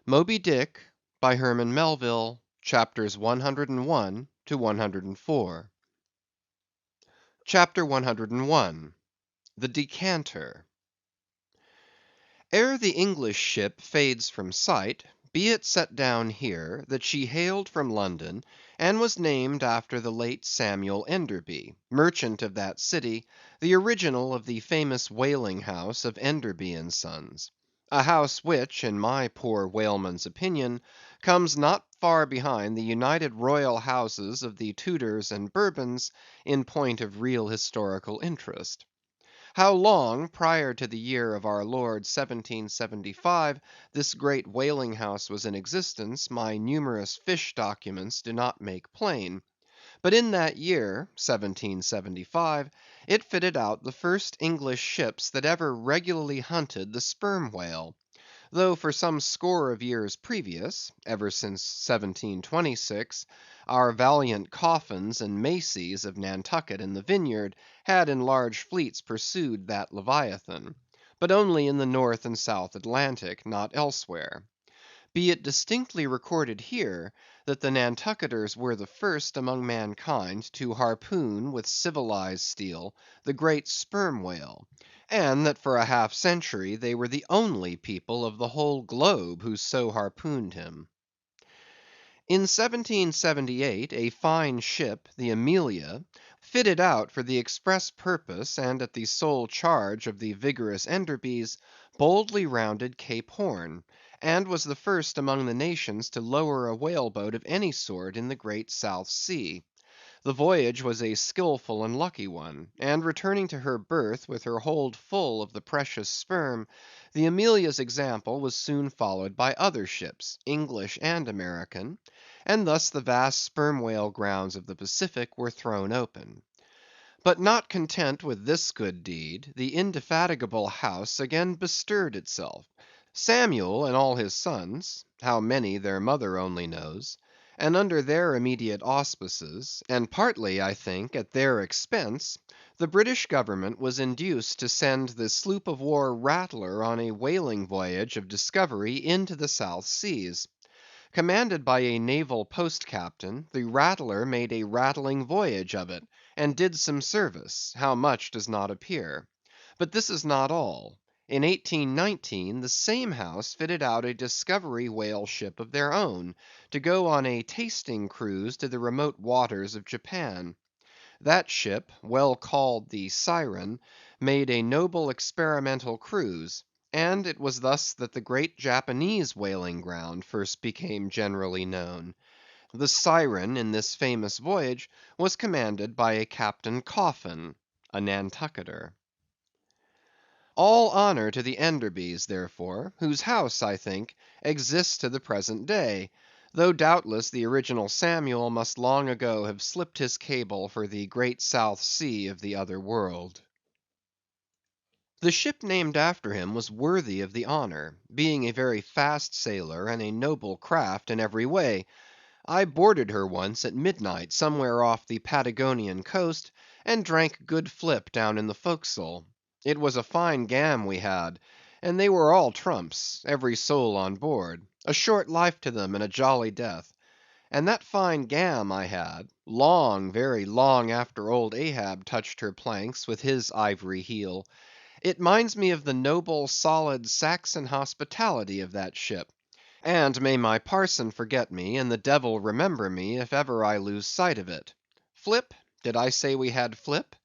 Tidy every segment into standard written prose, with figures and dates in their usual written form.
Moby Dick, by Herman Melville, chapters 101 to 104. Chapter 101. The Decanter. Ere the English ship fades from sight, be it set down here, that she hailed from London, and was named after the late Samuel Enderby, merchant of that city, the original of the famous whaling house of Enderby and Sons; a house which, in my poor whaleman's opinion, comes not far behind the united royal houses of the Tudors and Bourbons in point of real historical interest. How long prior to the year of our Lord 1775 this great whaling house was in existence, my numerous fish documents do not make plain; but in that year, 1775, it fitted out the first English ships that ever regularly hunted the sperm whale; though for some score of years previous, ever since 1726, our valiant Coffins and Maceys of Nantucket and the Vineyard had in large fleets pursued that leviathan; but only in the North and South Atlantic, not elsewhere. Be it distinctly recorded here, that the Nantucketers were the first among mankind to harpoon with civilized steel the great sperm whale, and that for a half century they were the only people of the whole globe who so harpooned him. In 1778 a fine ship, the Amelia, fitted out for the express purpose and at the sole charge of the vigorous Enderbys, boldly rounded Cape Horn, and was the first among the nations to lower a whale boat of any sort in the great South Sea. The voyage was a skilful and lucky one; and returning to her berth with her hold full of the precious sperm, the Amelia's example was soon followed by other ships, English and American; and thus the vast sperm whale grounds of the Pacific were thrown open. But not content with this good deed, the indefatigable house again bestirred itself. Samuel and all his sons (how many their mother only knows), and under their immediate auspices, and partly, I think, at their expense, the British government was induced to send the sloop of war Rattler on a whaling voyage of discovery into the South Seas. Commanded by a naval post captain, the Rattler made a rattling voyage of it, and did some service; how much does not appear. But this is not all. In 1819 the same house fitted out a discovery whale ship of their own, to go on a tasting cruise to the remote waters of Japan. That ship, well called the Siren, made a noble experimental cruise; and it was thus that the great Japanese whaling ground first became generally known. The Siren in this famous voyage was commanded by a Captain Coffin, a Nantucketer. All honor to the Enderbys, therefore, whose house, I think, exists to the present day; though doubtless the original Samuel must long ago have slipped his cable for the great South Sea of the other world. The ship named after him was worthy of the honor, being a very fast sailer and a noble craft in every way. I boarded her once at midnight somewhere off the Patagonian coast, and drank good flip down in the forecastle. It was a fine gam we had, and they were all trumps, every soul on board; a short life to them and a jolly death. And that fine gam I had, long, very long after old Ahab touched her planks with his ivory heel. It minds me of the noble, solid Saxon hospitality of that ship; and may my parson forget me, and the devil remember me, if ever I lose sight of it. Flip? Did I say we had flip?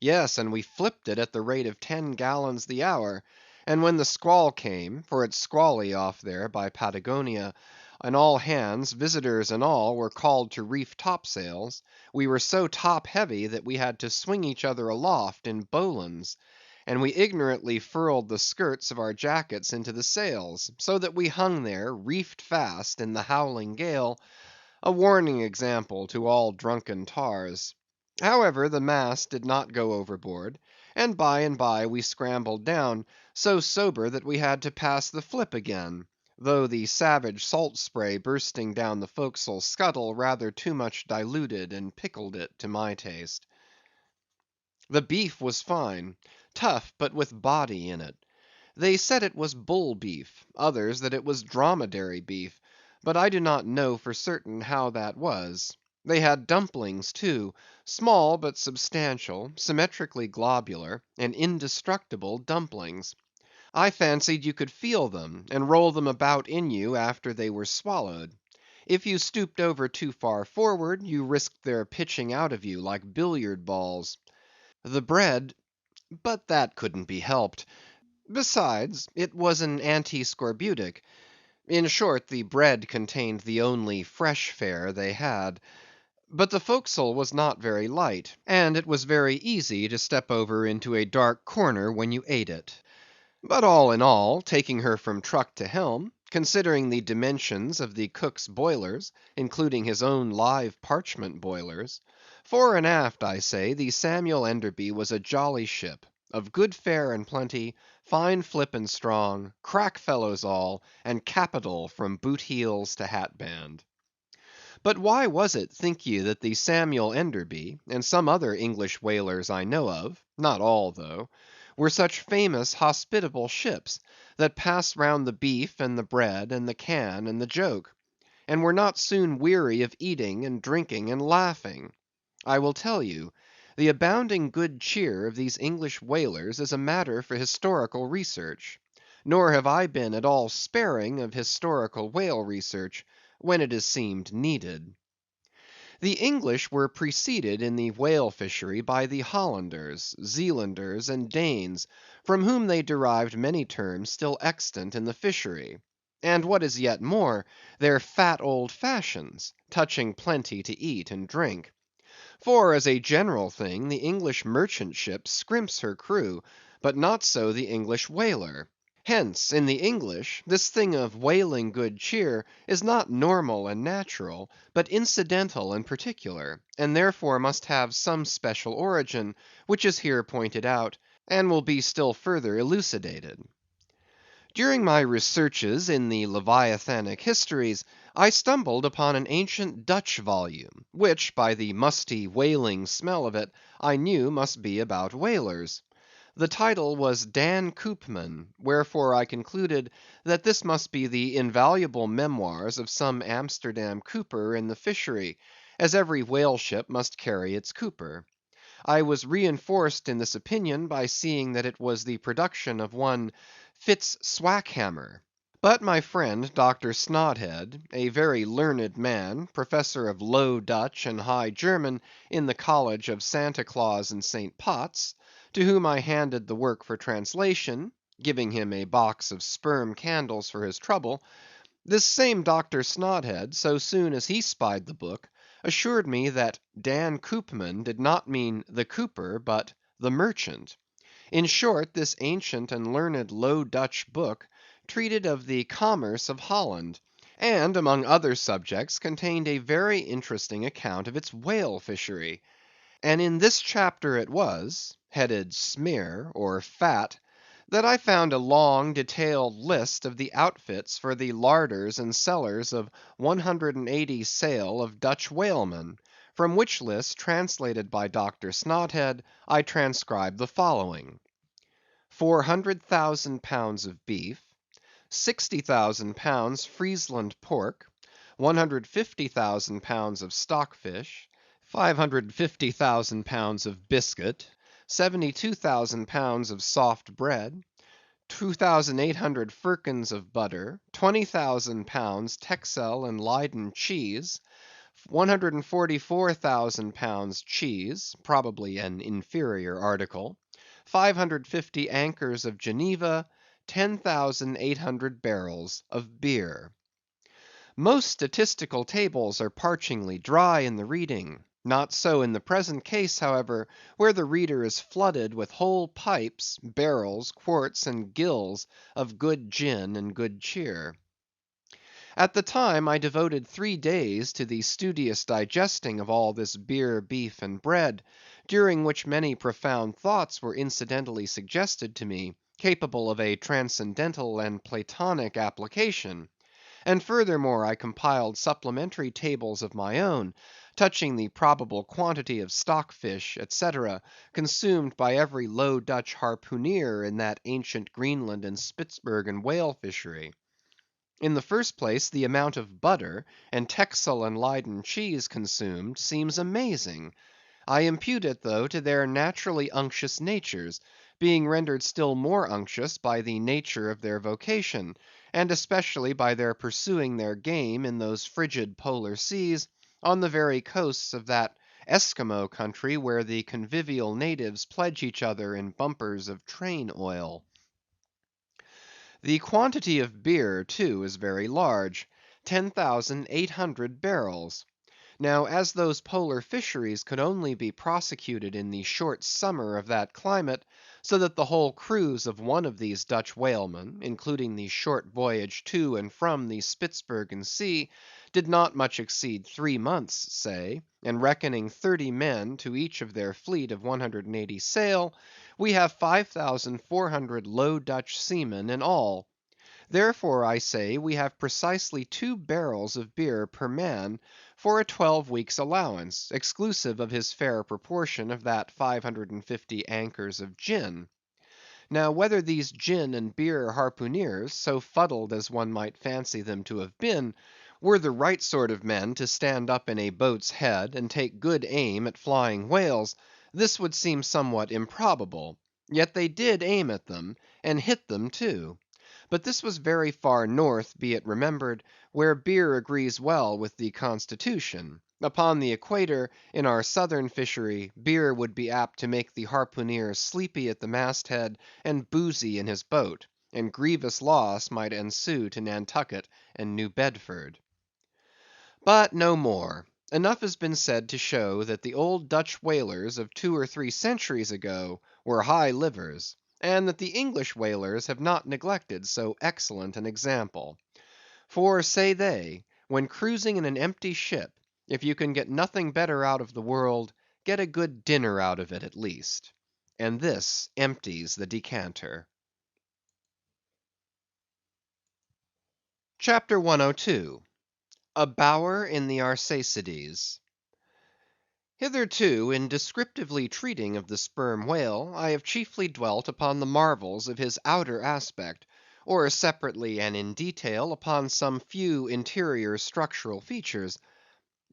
Yes, and we flipped it at the rate of 10 gallons the hour; and when the squall came, for it's squally off there by Patagonia, and all hands, visitors and all, were called to reef topsails, we were so top heavy that we had to swing each other aloft in bowlines; and we ignorantly furled the skirts of our jackets into the sails, so that we hung there, reefed fast, in the howling gale; a warning example to all drunken tars. However, the mast did not go overboard, and by we scrambled down, so sober that we had to pass the flip again; though the savage salt spray bursting down the forecastle scuttle rather too much diluted and pickled it to my taste. The beef was fine; tough, but with body in it. They said it was bull beef, others that it was dromedary beef, but I do not know for certain how that was. They had dumplings too, small but substantial, symmetrically globular, and indestructible dumplings. I fancied you could feel them, and roll them about in you after they were swallowed. If you stooped over too far forward, you risked their pitching out of you like billiard balls. The bread—but that couldn't be helped. Besides, it was an anti-scorbutic. In short, the bread contained the only fresh fare they had. But the forecastle was not very light, and it was very easy to step over into a dark corner when you ate it. But all in all, taking her from truck to helm, considering the dimensions of the cook's boilers, including his own live parchment boilers, fore and aft, I say, the Samuel Enderby was a jolly ship, of good fare and plenty, fine flip and strong, crack fellows all, and capital from boot heels to hat band. But why was it, think ye, that the Samuel Enderby, and some other English whalers I know of, not all though, were such famous hospitable ships, that passed round the beef and the bread and the can and the joke, and were not soon weary of eating and drinking and laughing? I will tell you. The abounding good cheer of these English whalers is a matter for historical research. Nor have I been at all sparing of historical whale research, when it has seemed needed. The English were preceded in the whale fishery by the Hollanders, Zealanders, and Danes, from whom they derived many terms still extant in the fishery; and what is yet more, their fat old fashions, touching plenty to eat and drink. For, as a general thing, the English merchant ship scrimps her crew, but not so the English whaler. Hence, in the English, this thing of whaling good cheer is not normal and natural, but incidental and particular, and therefore must have some special origin, which is here pointed out, and will be still further elucidated. During my researches in the Leviathanic histories, I stumbled upon an ancient Dutch volume, which, by the musty whaling smell of it, I knew must be about whalers. The title was Dan Koopman, wherefore I concluded that this must be the invaluable memoirs of some Amsterdam cooper in the fishery, as every whale ship must carry its cooper. I was reinforced in this opinion by seeing that it was the production of one Fitz Swackhammer. But my friend Dr. Snodhead, a very learned man, professor of Low Dutch and High German in the College of Santa Claus and St. Potts, to whom I handed the work for translation, giving him a box of sperm candles for his trouble; this same Dr. Snodhead, so soon as he spied the book, assured me that Dan Koopman did not mean the cooper, but the merchant. In short, this ancient and learned Low Dutch book treated of the commerce of Holland, and among other subjects contained a very interesting account of its whale fishery. And in this chapter it was, headed Smear, or Fat, that I found a long detailed list of the outfits for the larders and cellars of 180 sail of Dutch whalemen, from which list, translated by Dr. Snodhead, I transcribe the following: 400,000 pounds of beef, 60,000 pounds Friesland pork, 150,000 pounds of stockfish, 550,000 pounds of biscuit, 72,000 pounds of soft bread, 2,800 firkins of butter, 20,000 pounds Texel and Leyden cheese, 144,000 pounds cheese, probably an inferior article, 550 anchors of Geneva, 10,800 barrels of beer. Most statistical tables are parchingly dry in the reading; not so in the present case, however, where the reader is flooded with whole pipes, barrels, quarts, and gills of good gin and good cheer. At the time I devoted 3 days to the studious digesting of all this beer, beef, and bread, during which many profound thoughts were incidentally suggested to me, capable of a transcendental and Platonic application. And furthermore, I compiled supplementary tables of my own, touching the probable quantity of stockfish, etc., consumed by every Low Dutch harpooneer in that ancient Greenland and Spitzbergen whale fishery. In the first place, the amount of butter and Texel and Leyden cheese consumed seems amazing. I impute it, though, to their naturally unctuous natures, being rendered still more unctuous by the nature of their vocation, and especially by their pursuing their game in those frigid polar seas, on the very coasts of that Esquimaux country where the convivial natives pledge each other in bumpers of train oil. The quantity of beer, too, is very large, 10,800 barrels. Now, as those polar fisheries could only be prosecuted in the short summer of that climate, so that the whole cruise of one of these Dutch whalemen, including the short voyage to and from the Spitzbergen Sea, did not much exceed 3 months, say, and reckoning 30 men to each of their fleet of 180 sail, we have 5,400 Low Dutch seamen in all. Therefore, I say, we have precisely 2 barrels of beer per man for a 12 weeks' allowance, exclusive of his fair proportion of that 550 anchors of gin. Now, whether these gin and beer harpooneers, so fuddled as one might fancy them to have been, were the right sort of men to stand up in a boat's head and take good aim at flying whales, this would seem somewhat improbable; yet they did aim at them, and hit them too. But this was very far north, be it remembered, where beer agrees well with the constitution. Upon the equator, in our southern fishery, beer would be apt to make the harpooneer sleepy at the masthead and boozy in his boat, and grievous loss might ensue to Nantucket and New Bedford. But no more. Enough has been said to show that the old Dutch whalers of 2 or 3 centuries ago were high livers, and that the English whalers have not neglected so excellent an example. For, say they, when cruising in an empty ship, if you can get nothing better out of the world, get a good dinner out of it at least. And this empties the decanter. Chapter 102. A Bower in the Arsacides. Hitherto, in descriptively treating of the sperm whale, I have chiefly dwelt upon the marvels of his outer aspect, or separately and in detail upon some few interior structural features.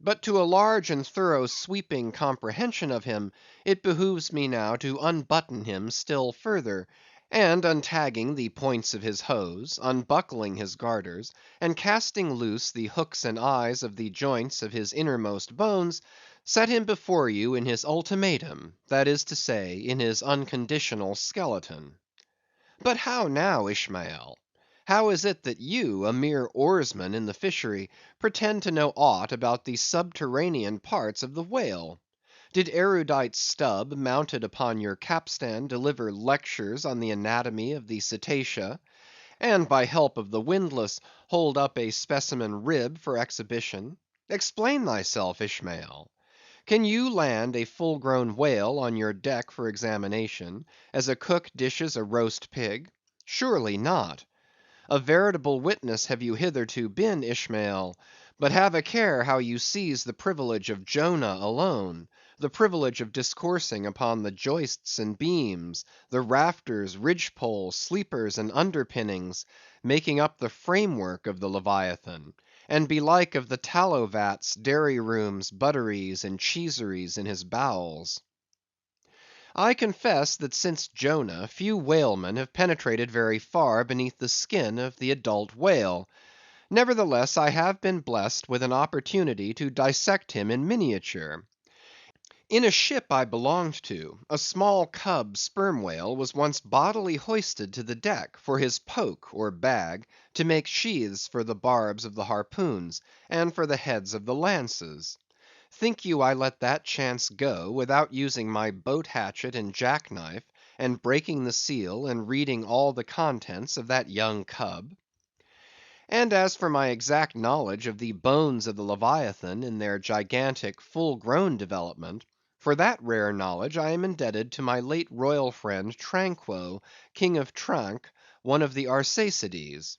But to a large and thorough sweeping comprehension of him, it behooves me now to unbutton him still further, and untagging the points of his hose, unbuckling his garters, and casting loose the hooks and eyes of the joints of his innermost bones, set him before you in his ultimatum, that is to say, in his unconditional skeleton. But how now, Ishmael? How is it that you, a mere oarsman in the fishery, pretend to know aught about the subterranean parts of the whale? Did erudite Stubb, mounted upon your capstan, deliver lectures on the anatomy of the cetacea, and by help of the windlass hold up a specimen rib for exhibition? Explain thyself, Ishmael. Can you land a full grown whale on your deck for examination, as a cook dishes a roast pig? Surely not. A veritable witness have you hitherto been, Ishmael; but have a care how you seize the privilege of Jonah alone, the privilege of discoursing upon the joists and beams, the rafters, ridgepoles, sleepers, and underpinnings, making up the framework of the Leviathan, and belike of the tallow vats, dairy rooms, butteries, and cheeseries in his bowels. I confess that since Jonah, few whalemen have penetrated very far beneath the skin of the adult whale. Nevertheless, I have been blessed with an opportunity to dissect him in miniature. In a ship I belonged to, a small cub sperm whale was once bodily hoisted to the deck, for his poke or bag, to make sheaths for the barbs of the harpoons, and for the heads of the lances. Think you I let that chance go, without using my boat hatchet and jackknife, and breaking the seal, and reading all the contents of that young cub? And as for my exact knowledge of the bones of the Leviathan in their gigantic, full grown development, for that rare knowledge I am indebted to my late royal friend Tranque, King of Tranque, one of the Arsacides.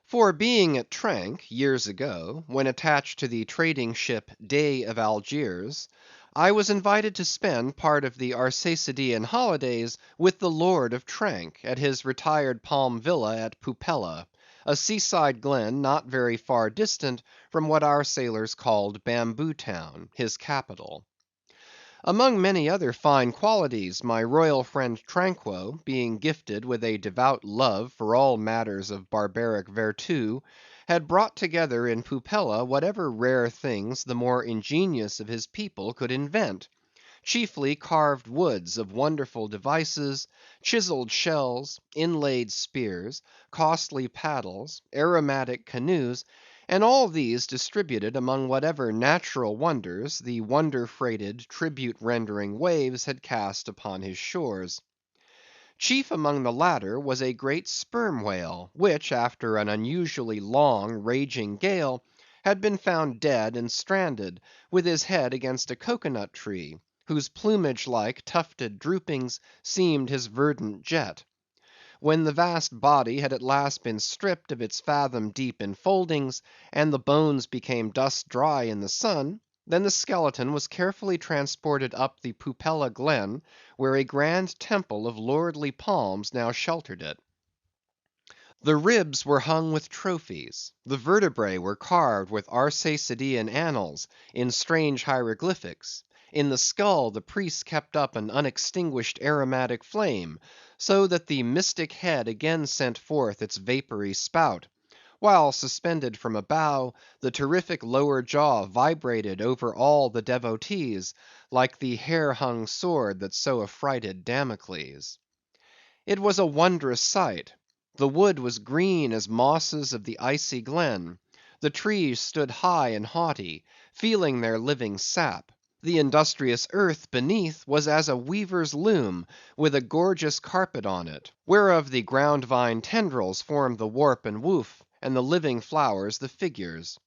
For being at Tranque, years ago, when attached to the trading ship Dey of Algiers, I was invited to spend part of the Arsacidean holidays with the Lord of Tranque at his retired palm villa at Pupella, a seaside glen not very far distant from what our sailors called Bamboo Town, his capital. Among many other fine qualities, my royal friend Tranque, being gifted with a devout love for all matters of barbaric vertu, had brought together in Pupella whatever rare things the more ingenious of his people could invent; chiefly carved woods of wonderful devices, chiselled shells, inlaid spears, costly paddles, aromatic canoes, and all these distributed among whatever natural wonders the wonder-freighted, tribute-rendering waves had cast upon his shores. Chief among the latter was a great sperm whale, which, after an unusually long, raging gale, had been found dead and stranded, with his head against a cocoa nut tree, whose plumage-like tufted droopings seemed his verdant jet. When the vast body had at last been stripped of its fathom-deep enfoldings, and the bones became dust dry in the sun, then the skeleton was carefully transported up the Pupella glen, where a grand temple of lordly palms now sheltered it. The ribs were hung with trophies; the vertebrae were carved with Arsacidean annals in strange hieroglyphics; in the skull the priests kept up an unextinguished aromatic flame, so that the mystic head again sent forth its vapory spout; while suspended from a bough, the terrific lower jaw vibrated over all the devotees, like the hair‐hung sword that so affrighted Damocles. It was a wondrous sight. The wood was green as mosses of the icy glen; the trees stood high and haughty, feeling their living sap; the industrious earth beneath was as a weaver's loom, with a gorgeous carpet on it, whereof the ground‐vine tendrils formed the warp and woof, and the living flowers the figures.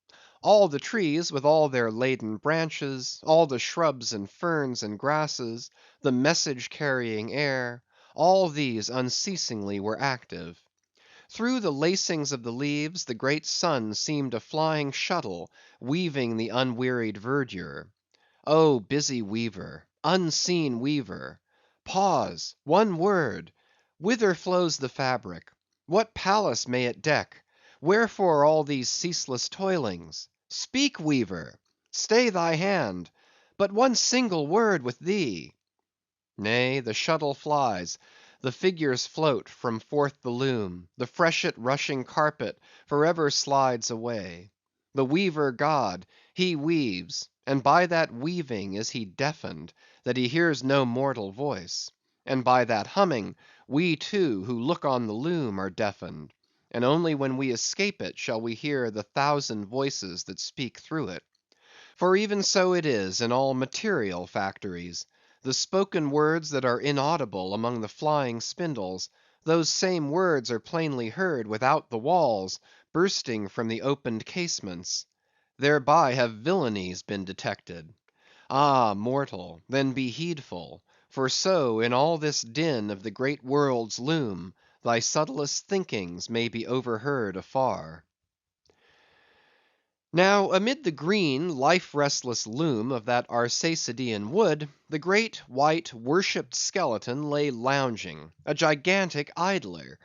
All the trees with all their laden branches, all the shrubs and ferns and grasses, the message‐carrying air, all these unceasingly were active. Through the lacings of the leaves the great sun seemed a flying shuttle, weaving the unwearied verdure. Oh, busy weaver! unseen weaver! Pause! one word! Whither flows the fabric? What palace may it deck? Wherefore all these ceaseless toilings? Speak, weaver! Stay thy hand! But one single word with thee! Nay, the shuttle flies, the figures float from forth the loom, the freshet rushing carpet for ever slides away. The weaver god, he weaves, and by that weaving is he deafened, that he hears no mortal voice; and by that humming, we too, who look on the loom, are deafened, and only when we escape it shall we hear the thousand voices that speak through it. For even so it is in all material factories. The spoken words that are inaudible among the flying spindles, those same words are plainly heard without the walls, bursting from the opened casements. Thereby have villainies been detected. Ah, mortal, then be heedful; for so, in all this din of the great world's loom, thy subtlest thinkings may be overheard afar. Now, amid the green, life‐restless loom of that Arsacidean wood, the great, white, worshipped skeleton lay lounging, a gigantic idler.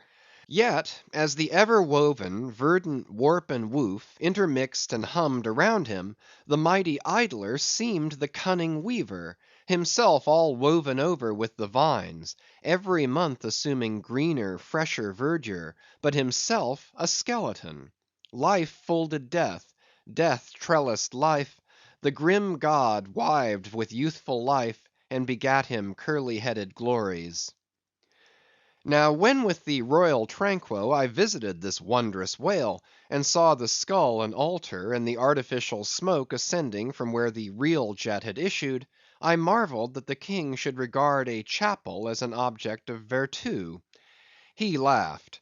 Yet, as the ever‐woven, verdant warp and woof intermixed and hummed around him, the mighty idler seemed the cunning weaver, himself all woven over with the vines, every month assuming greener, fresher verdure, but himself a skeleton. Life folded death, death trellised life; the grim god wived with youthful life, and begat him curly‐headed glories. Now, when with the royal Tranque I visited this wondrous whale, and saw the skull and altar, and the artificial smoke ascending from where the real jet had issued, I marvelled that the king should regard a chapel as an object of vertu. He laughed.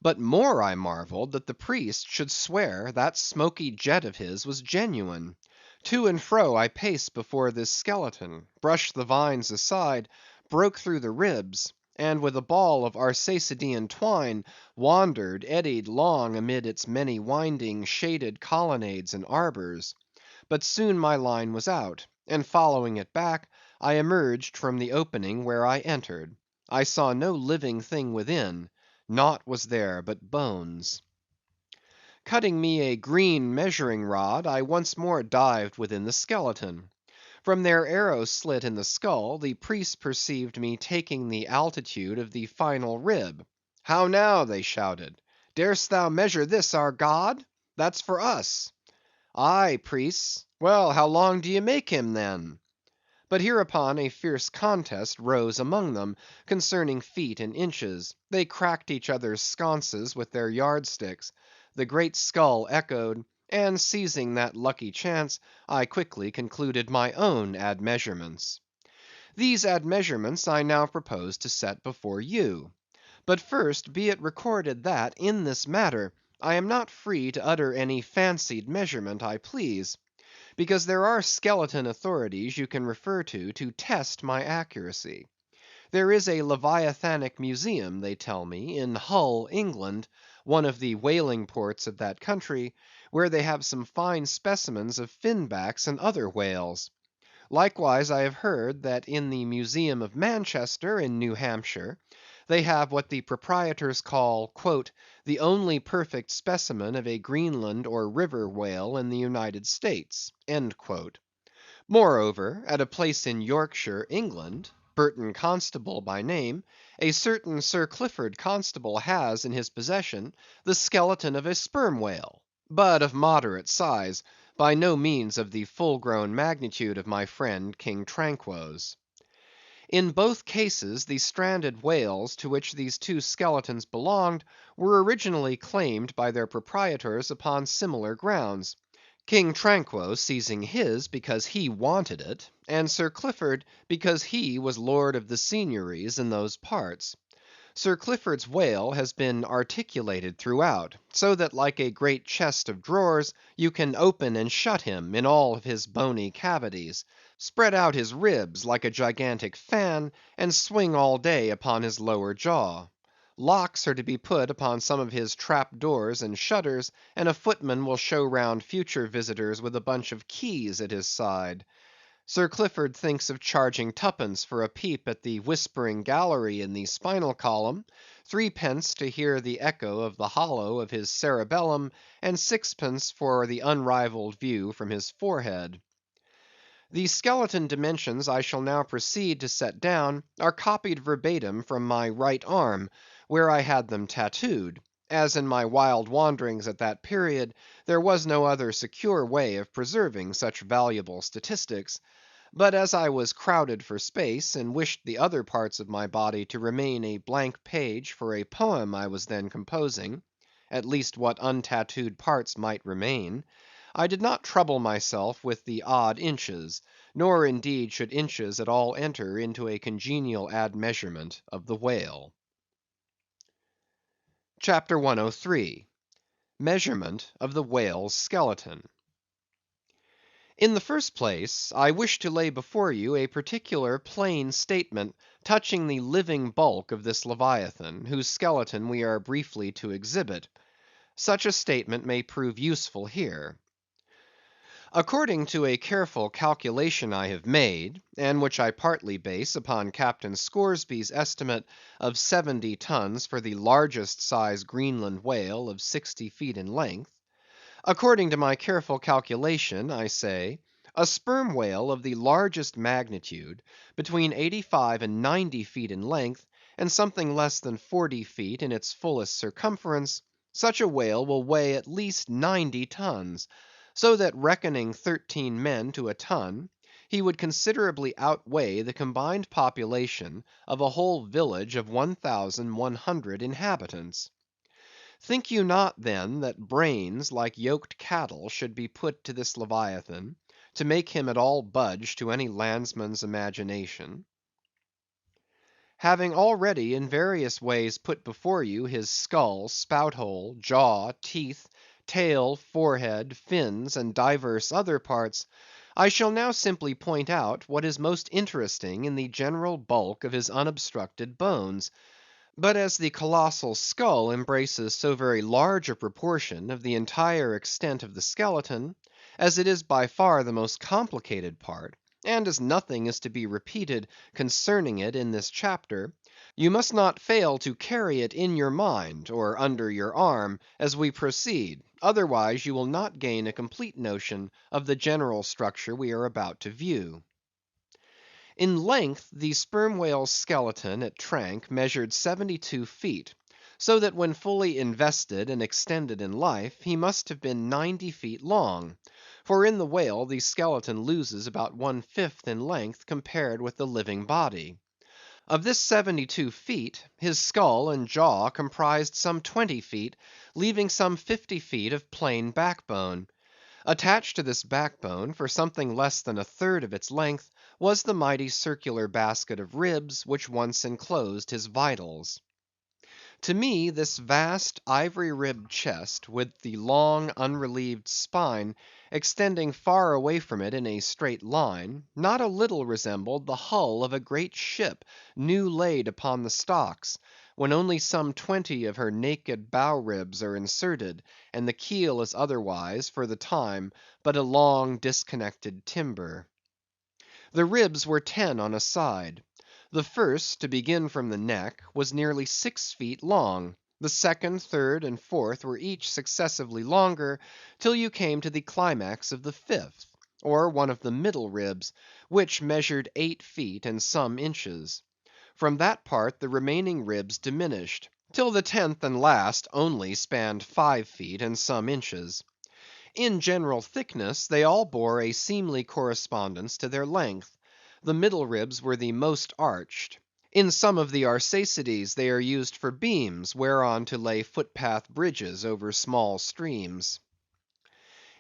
But more I marvelled that the priest should swear that smoky jet of his was genuine. To and fro I paced before this skeleton, brushed the vines aside, broke through the ribs, and with a ball of Arsacidean twine, wandered, eddied long amid its many winding, shaded colonnades and arbors. But soon my line was out, and following it back, I emerged from the opening where I entered. I saw no living thing within; naught was there but bones. Cutting me a green measuring rod, I once more dived within the skeleton. From their arrow slit in the skull, the priests perceived me taking the altitude of the final rib. "How now?" they shouted. "Darest thou measure this our god? That's for us." "Aye, priests. Well, how long do ye make him, then?" But hereupon a fierce contest rose among them, concerning feet and inches. They cracked each other's sconces with their yardsticks. The great skull echoed; and seizing that lucky chance, I quickly concluded my own admeasurements. These admeasurements I now propose to set before you. But first be it recorded that, in this matter, I am not free to utter any fancied measurement I please; because there are skeleton authorities you can refer to test my accuracy. There is a Leviathanic Museum, they tell me, in Hull, England, one of the whaling ports of that country, where they have some fine specimens of finbacks and other whales. Likewise I have heard that in the Museum of Manchester, in New Hampshire, they have what the proprietors call "the only perfect specimen of a Greenland or river whale in the United States." Moreover, at a place in Yorkshire, England, Burton Constable by name, a certain Sir Clifford Constable has in his possession the skeleton of a sperm whale, but of moderate size, by no means of the full grown magnitude of my friend King Tranque's. In both cases the stranded whales to which these two skeletons belonged were originally claimed by their proprietors upon similar grounds. King Tranque seizing his because he wanted it, and Sir Clifford because he was lord of the seigneuries in those parts. Sir Clifford's whale has been articulated throughout, so that like a great chest of drawers, you can open and shut him in all his bony cavities, spread out his ribs like a gigantic fan, and swing all day upon his lower jaw. Locks are to be put upon some of his trap doors and shutters, and a footman will show round future visitors with a bunch of keys at his side. Sir Clifford thinks of charging twopence for a peep at the whispering gallery in the spinal column, threepence to hear the echo of the hollow of his cerebellum, and sixpence for the unrivalled view from his forehead. The skeleton dimensions I shall now proceed to set down are copied verbatim from my right arm, where I had them tattooed, as in my wild wanderings at that period there was no other secure way of preserving such valuable statistics. But as I was crowded for space, and wished the other parts of my body to remain a blank page for a poem I was then composing, at least what untattooed parts might remain, I did not trouble myself with the odd inches, nor indeed should inches at all enter into a congenial admeasurement of the whale. CHAPTER 103. Measurement of the Whale's Skeleton. In the first place, I wish to lay before you a particular plain statement touching the living bulk of this Leviathan, whose skeleton we are briefly to exhibit. Such a statement may prove useful here. According to a careful calculation I have made, and which I partly base upon Captain Scoresby's estimate of 70 tons for the largest size Greenland whale of 60 feet in length; according to my careful calculation, I say, a sperm whale of the largest magnitude, between 85 and 90 feet in length, and something less than 40 feet in its fullest circumference, such a whale will weigh at least 90 tons, so that reckoning 13 men to a ton, he would considerably outweigh the combined population of a whole village of 1,100 inhabitants. Think you not, then, that brains like yoked cattle should be put to this Leviathan, to make him at all budge to any landsman's imagination? Having already in various ways put before you his skull, spout hole, jaw, teeth, tail, forehead, fins, and divers other parts, I shall now simply point out what is most interesting in the general bulk of his unobstructed bones. But as the colossal skull embraces so very large a proportion of the entire extent of the skeleton, as it is by far the most complicated part, and as nothing is to be repeated concerning it in this chapter, you must not fail to carry it in your mind, or under your arm, as we proceed, otherwise you will not gain a complete notion of the general structure we are about to view. In length, the sperm whale's skeleton at Tranque measured 72 feet, so that when fully invested and extended in life, he must have been 90 feet long; for in the whale the skeleton loses about 1/5 in length compared with the living body. Of this 72 feet, his skull and jaw comprised some 20 feet, leaving some 50 feet of plain backbone. Attached to this backbone, for something less than a third of its length, was the mighty circular basket of ribs which once enclosed his vitals. To me this vast ivory-ribbed chest, with the long unrelieved spine extending far away from it in a straight line, not a little resembled the hull of a great ship new laid upon the stocks, when only some 20 of her naked bow ribs are inserted, and the keel is otherwise, for the time, but a long disconnected timber. The ribs were 10 on a side. The first, to begin from the neck, was nearly 6 feet long; the second, third, and fourth were each successively longer, till you came to the climax of the fifth, or one of the middle ribs, which measured 8 feet and some inches. From that part the remaining ribs diminished, till the 10th and last only spanned 5 feet and some inches. In general thickness they all bore a seemly correspondence to their length. The middle ribs were the most arched. In some of the Arsacides they are used for beams, whereon to lay footpath bridges over small streams.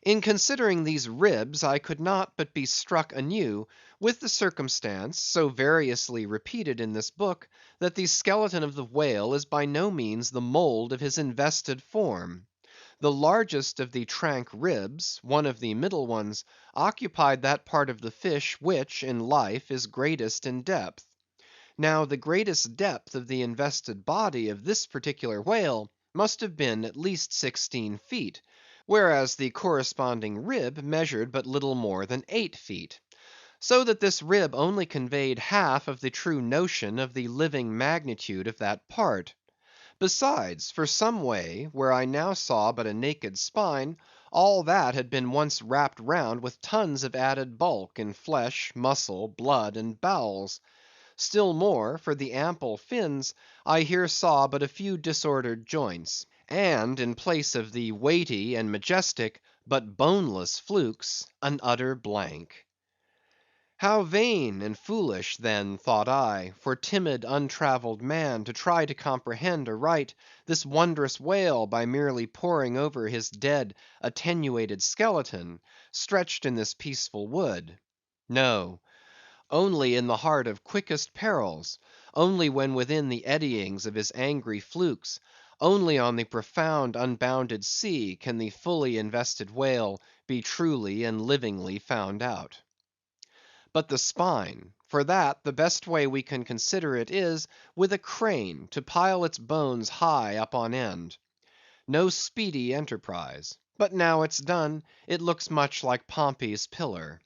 In considering these ribs, I could not but be struck anew with the circumstance, so variously repeated in this book, that the skeleton of the whale is by no means the mould of his invested form. The largest of the Tranque ribs, one of the middle ones, occupied that part of the fish which, in life, is greatest in depth. Now the greatest depth of the invested body of this particular whale must have been at least 16 feet, whereas the corresponding rib measured but little more than 8 feet; so that this rib only conveyed half of the true notion of the living magnitude of that part. Besides, for some way, where I now saw but a naked spine, all that had been once wrapped round with tons of added bulk in flesh, muscle, blood, and bowels. Still more, for the ample fins, I here saw but a few disordered joints; and in place of the weighty and majestic, but boneless flukes, an utter blank. How vain and foolish, then, thought I, for timid untravelled man to try to comprehend aright this wondrous whale by merely poring over his dead attenuated skeleton, stretched in this peaceful wood. No; only in the heart of quickest perils, only when within the eddyings of his angry flukes, only on the profound unbounded sea, can the fully invested whale be truly and livingly found out. But the spine; for that, the best way we can consider it is, with a crane to pile its bones high up on end. No speedy enterprise; but now it's done, it looks much like Pompey's Pillar.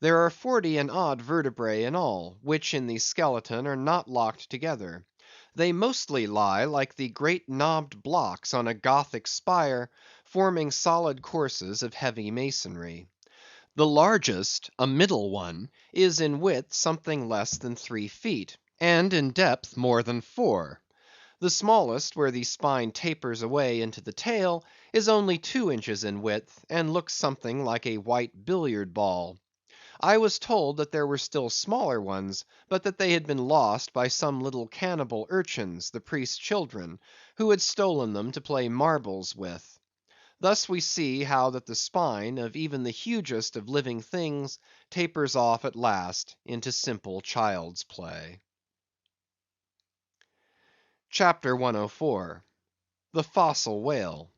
There are 40 and odd vertebrae in all, which in the skeleton are not locked together. They mostly lie like the great knobbed blocks on a Gothic spire, forming solid courses of heavy masonry. The largest, a middle one, is in width something less than 3 feet, and in depth more than 4. The smallest, where the spine tapers away into the tail, is only 2 inches in width, and looks something like a white billiard ball. I was told that there were still smaller ones, but that they had been lost by some little cannibal urchins, the priest's children, who had stolen them to play marbles with. Thus we see how that the spine of even the hugest of living things tapers off at last into simple child's play. CHAPTER 104. The Fossil Whale.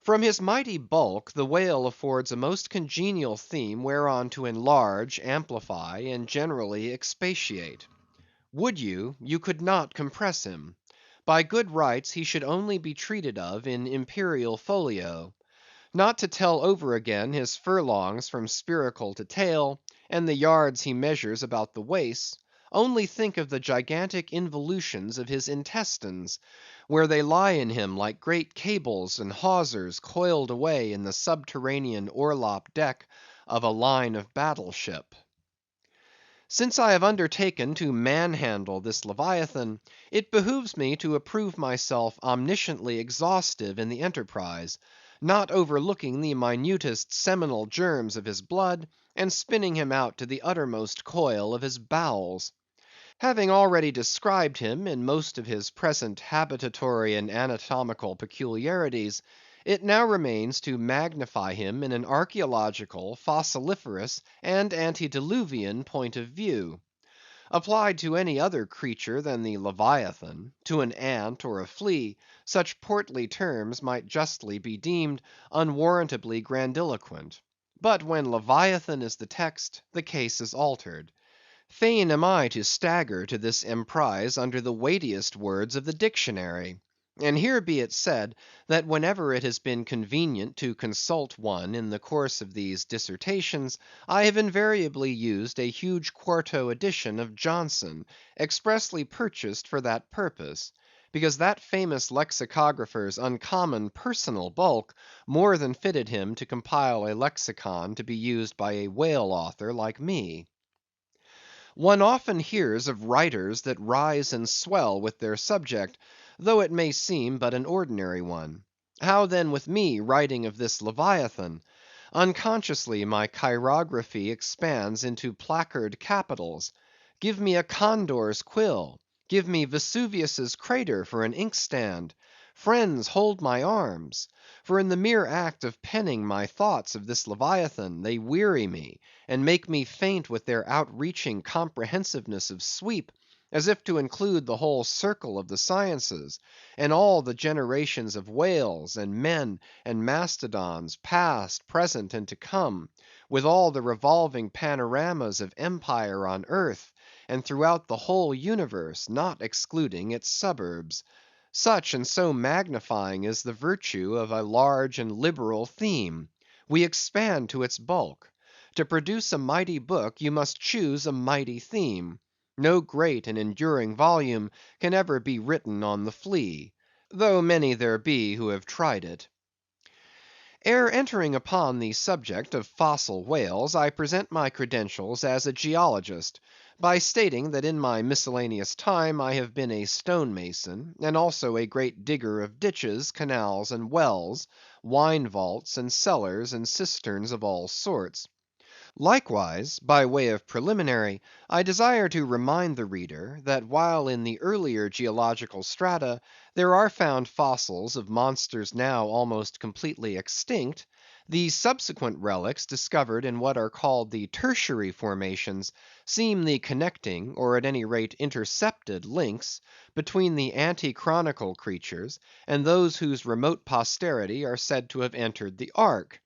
From his mighty bulk, the whale affords a most congenial theme whereon to enlarge, amplify, and generally expatiate. Would you, you could not compress him. By good rights he should only be treated of in imperial folio. Not to tell over again his furlongs from spiracle to tail, and the yards he measures about the waist, only think of the gigantic involutions of his intestines, where they lie in him like great cables and hawsers coiled away in the subterranean orlop deck of a line of battle ship. Since I have undertaken to manhandle this Leviathan, it behooves me to approve myself omnisciently exhaustive in the enterprise, not overlooking the minutest seminal germs of his blood, and spinning him out to the uttermost coil of his bowels. Having already described him in most of his present habitatory and anatomical peculiarities, it now remains to magnify him in an archaeological, fossiliferous, and antediluvian point of view. Applied to any other creature than the Leviathan, to an ant or a flea, such portly terms might justly be deemed unwarrantably grandiloquent. But when Leviathan is the text, the case is altered. Fain am I to stagger to this emprise under the weightiest words of the dictionary. And here be it said, that whenever it has been convenient to consult one in the course of these dissertations, I have invariably used a huge quarto edition of Johnson, expressly purchased for that purpose; because that famous lexicographer's uncommon personal bulk more than fitted him to compile a lexicon to be used by a whale author like me. One often hears of writers that rise and swell with their subject, though it may seem but an ordinary one. How then with me writing of this Leviathan? Unconsciously my chirography expands into placard capitals. Give me a condor's quill. Give me Vesuvius's crater for an inkstand. Friends, hold my arms. For in the mere act of penning my thoughts of this Leviathan, they weary me, and make me faint with their outreaching comprehensiveness of sweep, as if to include the whole circle of the sciences, and all the generations of whales, and men, and mastodons, past, present, and to come, with all the revolving panoramas of empire on earth, and throughout the whole universe, not excluding its suburbs. Such and so magnifying is the virtue of a large and liberal theme. We expand to its bulk. To produce a mighty book, you must choose a mighty theme. No great and enduring volume can ever be written on the flea, though many there be who have tried it. Ere entering upon the subject of fossil whales, I present my credentials as a geologist, by stating that in my miscellaneous time I have been a stone mason, and also a great digger of ditches, canals, and wells, wine vaults, and cellars, and cisterns of all sorts. Likewise, by way of preliminary, I desire to remind the reader, that while in the earlier geological strata there are found fossils of monsters now almost completely extinct, the subsequent relics discovered in what are called the tertiary formations seem the connecting, or at any rate intercepted links, between the ante-chronicle creatures and those whose remote posterity are said to have entered the ark.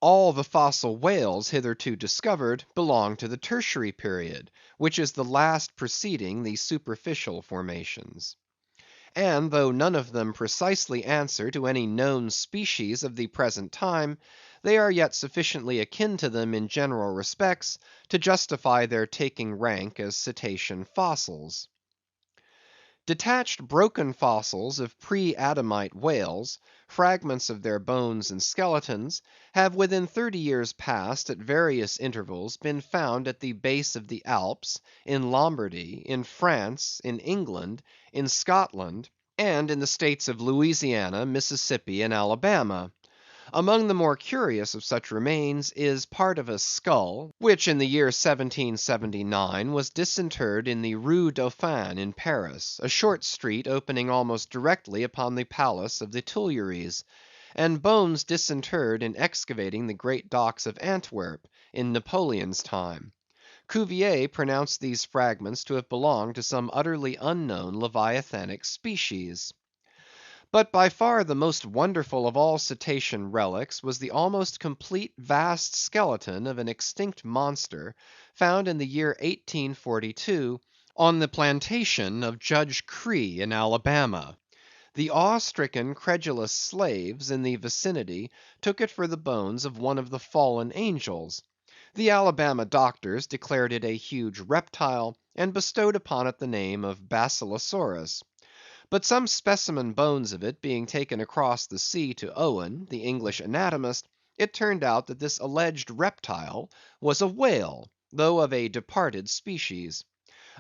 All the fossil whales hitherto discovered belong to the tertiary period, which is the last preceding the superficial formations. And though none of them precisely answer to any known species of the present time, they are yet sufficiently akin to them in general respects to justify their taking rank as cetacean fossils. Detached broken fossils of pre-Adamite whales, fragments of their bones and skeletons, have within 30 years past at various intervals been found at the base of the Alps, in Lombardy, in France, in England, in Scotland, and in the states of Louisiana, Mississippi, and Alabama. Among the more curious of such remains is part of a skull, which in the year 1779 was disinterred in the Rue Dauphine in Paris, a short street opening almost directly upon the palace of the Tuileries, and bones disinterred in excavating the great docks of Antwerp in Napoleon's time. Cuvier pronounced these fragments to have belonged to some utterly unknown leviathanic species. But by far the most wonderful of all cetacean relics was the almost complete vast skeleton of an extinct monster found in the year 1842 on the plantation of Judge Creagh in Alabama. The awe-stricken, credulous slaves in the vicinity took it for the bones of one of the fallen angels. The Alabama doctors declared it a huge reptile, and bestowed upon it the name of Basilosaurus. But some specimen bones of it being taken across the sea to Owen, the English anatomist, it turned out that this alleged reptile was a whale, though of a departed species.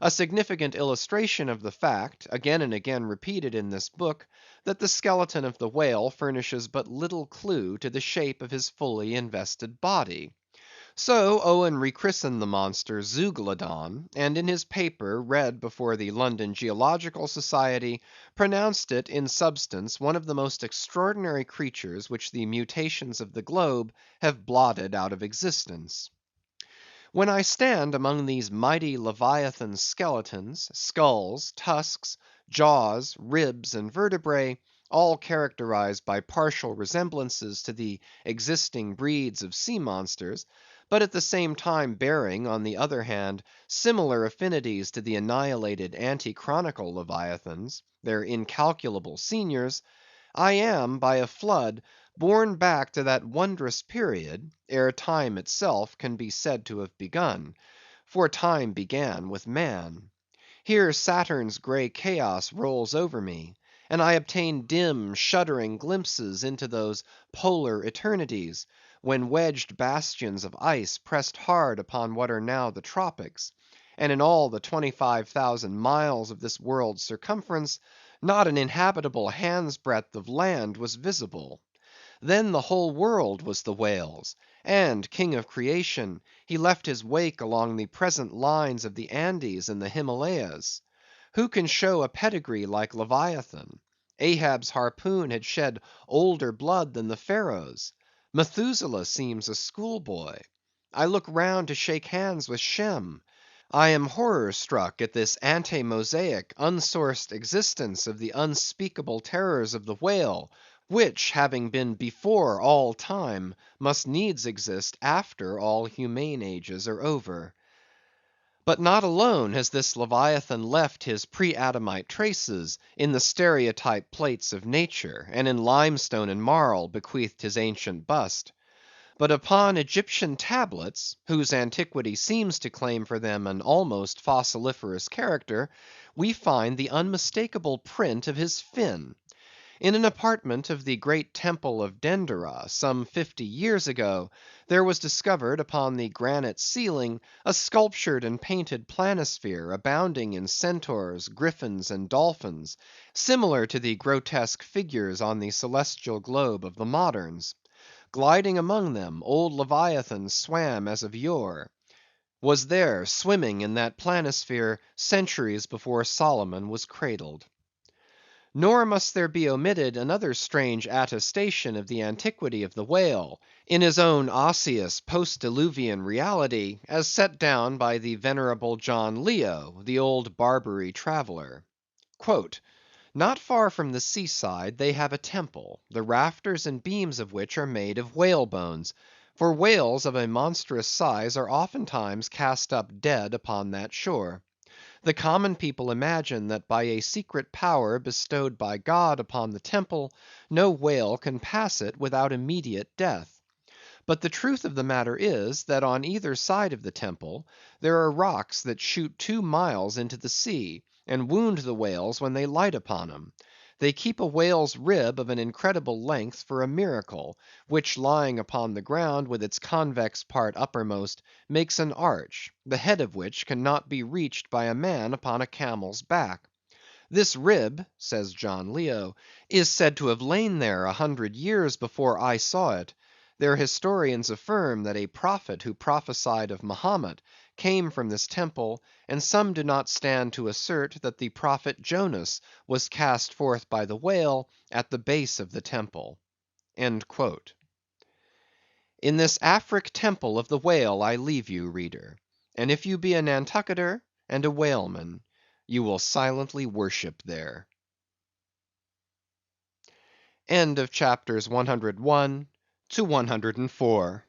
A significant illustration of the fact, again and again repeated in this book, that the skeleton of the whale furnishes but little clue to the shape of his fully invested body. So Owen rechristened the monster Zeuglodon, and in his paper read before the London Geological Society, pronounced it in substance one of the most extraordinary creatures which the mutations of the globe have blotted out of existence. When I stand among these mighty Leviathan skeletons, skulls, tusks, jaws, ribs, and vertebrae, all characterized by partial resemblances to the existing breeds of sea monsters, but at the same time bearing, on the other hand, similar affinities to the annihilated anti-chronicle Leviathans, their incalculable seniors, I am, by a flood, borne back to that wondrous period, ere time itself can be said to have begun; for time began with man. Here Saturn's grey chaos rolls over me, and I obtain dim, shuddering glimpses into those polar eternities, when wedged bastions of ice pressed hard upon what are now the tropics, and in all the 25,000 miles of this world's circumference, not an inhabitable hand's breadth of land was visible. Then the whole world was the whale's, and, king of creation, he left his wake along the present lines of the Andes and the Himalayas. Who can show a pedigree like Leviathan? Ahab's harpoon had shed older blood than the Pharaoh's. Methuselah seems a schoolboy. I look round to shake hands with Shem. I am horror struck at this ante-Mosaic, unsourced existence of the unspeakable terrors of the whale, which, having been before all time, must needs exist after all humane ages are over. But not alone has this Leviathan left his pre-Adamite traces in the stereotype plates of nature, and in limestone and marl bequeathed his ancient bust; but upon Egyptian tablets, whose antiquity seems to claim for them an almost fossiliferous character, we find the unmistakable print of his fin. In an apartment of the great temple of Dendera, some 50 years ago, there was discovered upon the granite ceiling a sculptured and painted planisphere abounding in centaurs, griffins, and dolphins, similar to the grotesque figures on the celestial globe of the moderns. Gliding among them, old Leviathan swam as of yore; was there, swimming in that planisphere, centuries before Solomon was cradled. Nor must there be omitted another strange attestation of the antiquity of the whale, in his own osseous post-diluvian reality, as set down by the venerable John Leo, the old Barbary traveller. "Not far from the seaside they have a temple, the rafters and beams of which are made of whale bones; for whales of a monstrous size are oftentimes cast up dead upon that shore. The common people imagine that by a secret power bestowed by God upon the temple, no whale can pass it without immediate death. But the truth of the matter is, that on either side of the temple there are rocks that shoot 2 miles into the sea, and wound the whales when they light upon them. They keep a whale's rib of an incredible length for a miracle, which lying upon the ground with its convex part uppermost, makes an arch, the head of which cannot be reached by a man upon a camel's back. This rib, says John Leo, is said to have lain there 100 years before I saw it. Their historians affirm that a prophet who prophesied of Mahomet came from this temple, and some do not stand to assert that the prophet Jonas was cast forth by the whale at the base of the temple." In this Afric temple of the whale I leave you, reader; and if you be a Nantucketer and a whaleman, you will silently worship there. End of chapters 101 to 104.